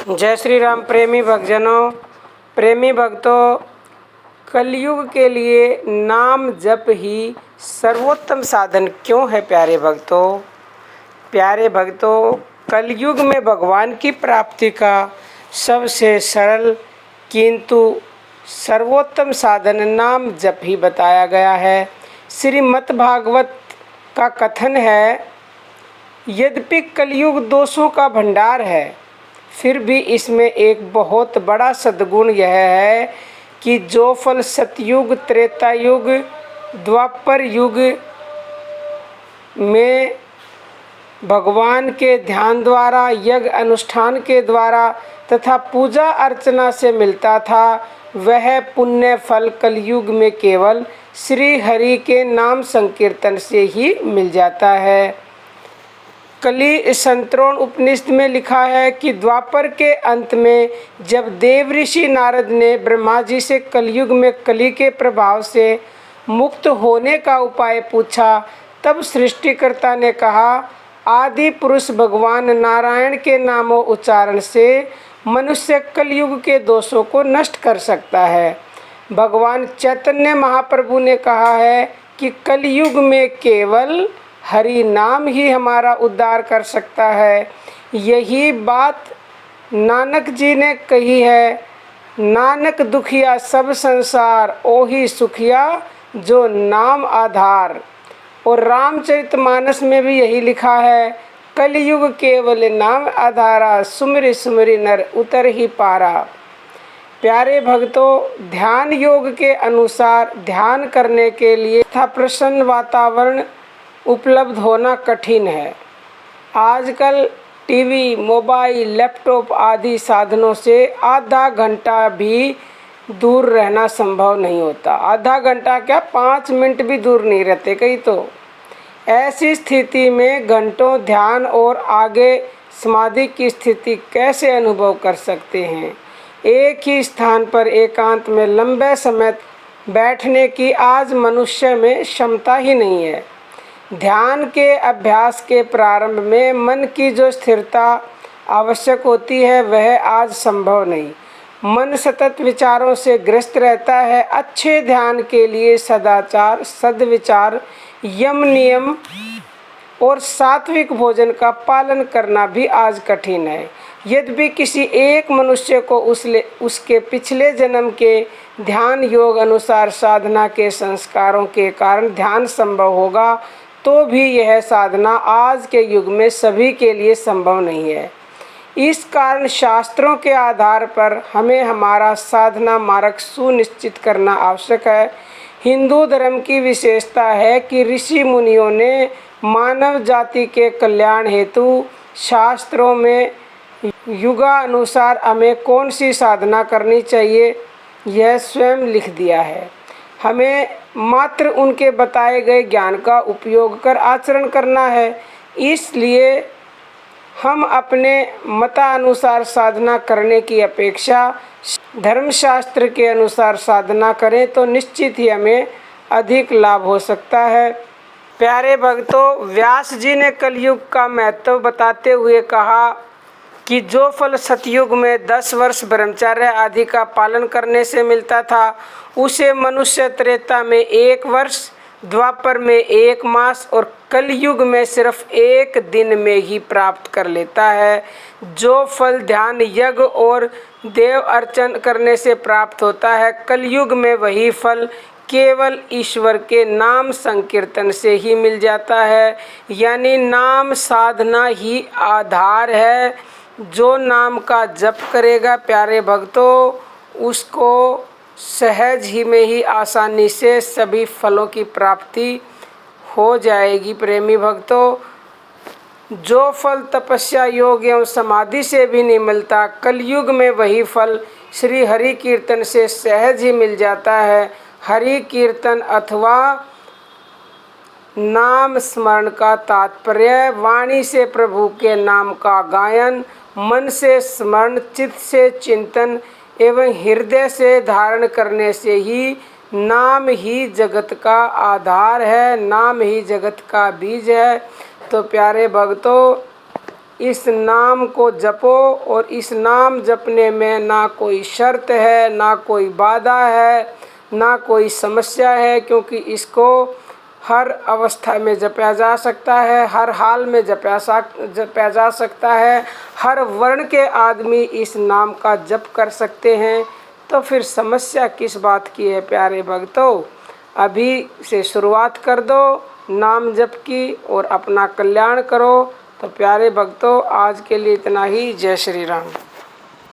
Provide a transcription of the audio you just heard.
जय श्री राम। प्रेमी भक्तों, कलयुग के लिए नाम जप ही सर्वोत्तम साधन क्यों है? प्यारे भक्तों, कलयुग में भगवान की प्राप्ति का सबसे सरल किंतु सर्वोत्तम साधन नाम जप ही बताया गया है। श्रीमद् भागवत का कथन है, यद्यपि कलयुग दोषों का भंडार है, फिर भी इसमें एक बहुत बड़ा सद्गुण यह है कि जो फल सतयुग, त्रेता युग, द्वापर युग में भगवान के ध्यान द्वारा, यज्ञ अनुष्ठान के द्वारा तथा पूजा अर्चना से मिलता था, वह पुण्य फल कलयुग में केवल श्री हरि के नाम संकीर्तन से ही मिल जाता है। कलि संतरोण उपनिषद में लिखा है कि द्वापर के अंत में जब देव ऋषि नारद ने ब्रह्मा जी से कलयुग में कलि के प्रभाव से मुक्त होने का उपाय पूछा, तब सृष्टिकर्ता ने कहा, आदि पुरुष भगवान नारायण के नामों उच्चारण से मनुष्य कलयुग के दोषों को नष्ट कर सकता है। भगवान चैतन्य महाप्रभु ने कहा है कि कलयुग में केवल हरि नाम ही हमारा उद्धार कर सकता है। यही बात नानक जी ने कही है, नानक दुखिया सब संसार, ओही सुखिया जो नाम आधार। और रामचरितमानस में भी यही लिखा है, कलयुग केवल नाम आधारा, सुमिरि सुमिरि नर उतर ही पारा। प्यारे भक्तों, ध्यान योग के अनुसार ध्यान करने के लिए तथा प्रसन्न वातावरण उपलब्ध होना कठिन है। आजकल टीवी, मोबाइल, लैपटॉप आदि साधनों से आधा घंटा भी दूर रहना संभव नहीं होता। आधा घंटा क्या, 5 मिनट भी दूर नहीं रहते कई तो। ऐसी स्थिति में घंटों ध्यान और आगे समाधि की स्थिति कैसे अनुभव कर सकते हैं? एक ही स्थान पर एकांत में लंबे समय बैठने की आज मनुष्य में क्षमता ही नहीं है। ध्यान के अभ्यास के प्रारंभ में मन की जो स्थिरता आवश्यक होती है, वह आज संभव नहीं। मन सतत विचारों से ग्रस्त रहता है। अच्छे ध्यान के लिए सदाचार, सद्विचार, यम नियम और सात्विक भोजन का पालन करना भी आज कठिन है। यद्यपि किसी एक मनुष्य को उसके पिछले जन्म के ध्यान योग अनुसार साधना के संस्कारों के कारण ध्यान संभव होगा, तो भी यह साधना आज के युग में सभी के लिए संभव नहीं है। इस कारण शास्त्रों के आधार पर हमें हमारा साधना मार्ग सुनिश्चित करना आवश्यक है। हिंदू धर्म की विशेषता है कि ऋषि मुनियों ने मानव जाति के कल्याण हेतु शास्त्रों में युगानुसार हमें कौन सी साधना करनी चाहिए, यह स्वयं लिख दिया है। हमें मात्र उनके बताए गए ज्ञान का उपयोग कर आचरण करना है। इसलिए हम अपने मतानुसार साधना करने की अपेक्षा धर्मशास्त्र के अनुसार साधना करें तो निश्चित ही हमें अधिक लाभ हो सकता है। प्यारे भक्तों, व्यास जी ने कलयुग का महत्व बताते हुए कहा कि जो फल सतयुग में 10 वर्ष ब्रह्मचर्य आदि का पालन करने से मिलता था, उसे मनुष्य त्रेता में 1 वर्ष, द्वापर में 1 मास और कलयुग में सिर्फ 1 दिन में ही प्राप्त कर लेता है। जो फल ध्यान, यज्ञ और देव अर्चन करने से प्राप्त होता है, कलयुग में वही फल केवल ईश्वर के नाम संकीर्तन से ही मिल जाता है। यानी नाम साधना ही आधार है। जो नाम का जप करेगा प्यारे भक्तों, उसको सहज ही में ही आसानी से सभी फलों की प्राप्ति हो जाएगी। प्रेमी भक्तों, जो फल तपस्या, योग एवं समाधि से भी नहीं मिलता, कलयुग में वही फल श्री हरि कीर्तन से सहज ही मिल जाता है। हरि कीर्तन अथवा नाम स्मरण का तात्पर्य वाणी से प्रभु के नाम का गायन, मन से स्मरण, चित्त से चिंतन एवं हृदय से धारण करने से ही नाम ही जगत का आधार है, नाम ही जगत का बीज है। तो प्यारे भक्तों, इस नाम को जपो और इस नाम जपने में ना कोई शर्त है, ना कोई बाधा है, ना कोई समस्या है, क्योंकि इसको हर अवस्था में जपा जा सकता है, हर हाल में जपा जा सकता है, हर वर्ण के आदमी इस नाम का जप कर सकते हैं। तो फिर समस्या किस बात की है प्यारे भक्तों। अभी से शुरुआत कर दो नाम जप की और अपना कल्याण करो। तो प्यारे भक्तों आज के लिए इतना ही। जय श्री राम।